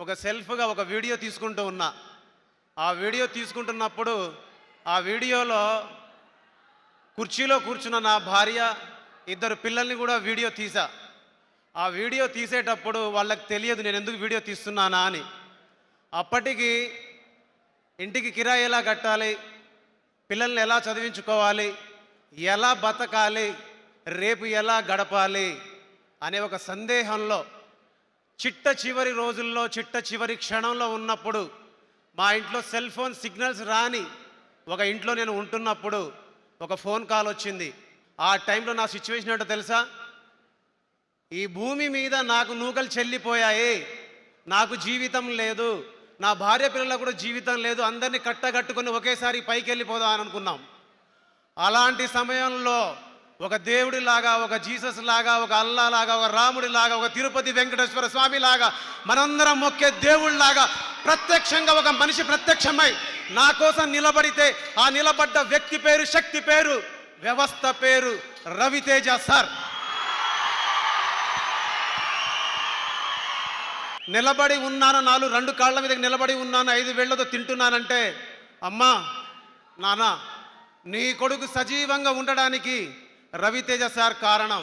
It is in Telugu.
ఒక సెల్ఫ్గా ఒక వీడియో తీసుకుంటూ ఉన్నా. ఆ వీడియో తీసుకుంటున్నప్పుడు ఆ వీడియోలో కుర్చీలో కూర్చున్న నా భార్య, ఇద్దరు పిల్లల్ని కూడా వీడియో తీసా. ఆ వీడియో తీసేటప్పుడు వాళ్ళకి తెలియదు నేను ఎందుకు వీడియో తీస్తున్నానా అని. అప్పటికి ఇంటికి కిరాయి ఎలా కట్టాలి, పిల్లల్ని ఎలా చదివించుకోవాలి, ఎలా బతకాలి, రేపు ఎలా గడపాలి అనే ఒక సందేహంలో చిట్ట చివరి రోజుల్లో చిట్ట చివరి క్షణంలో ఉన్నప్పుడు మా ఇంట్లో సెల్ ఫోన్ సిగ్నల్స్ రాని ఒక ఇంట్లో నేను ఉంటున్నప్పుడు ఒక ఫోన్ కాల్ వచ్చింది. ఆ టైంలో నా సిచ్యువేషన్ ఏంటో తెలుసా? ఈ భూమి మీద నాకు నూకలు చెల్లిపోయాయి, నాకు జీవితం లేదు, నా భార్య పిల్లలకు కూడా జీవితం లేదు, అందరినీ కట్టగట్టుకుని ఒకేసారి పైకి వెళ్ళిపోదాం అని అనుకున్నాం. అలాంటి సమయంలో ఒక దేవుడిలాగా, ఒక జీసస్ లాగా, ఒక అల్లా లాగా, ఒక రాముడి లాగా, ఒక తిరుపతి వెంకటేశ్వర స్వామి లాగా, మనందరం మొక్కే దేవుళ్ళలాగా ప్రత్యక్షంగా ఒక మనిషి ప్రత్యక్షమై నా కోసం నిలబడితే ఆ నిలబడ్డ వ్యక్తి పేరు, శక్తి పేరు, వ్యవస్థ పేరు రవితేజ సార్. నిలబడి ఉన్నాను, రెండు కాళ్ళ మీద నిలబడి ఉన్నాను, 5 వేళ్లతో తింటున్నానంటే, అమ్మా నాన్న నీ కొడుకు సజీవంగా ఉండడానికి రవితేజ సార్ కారణం.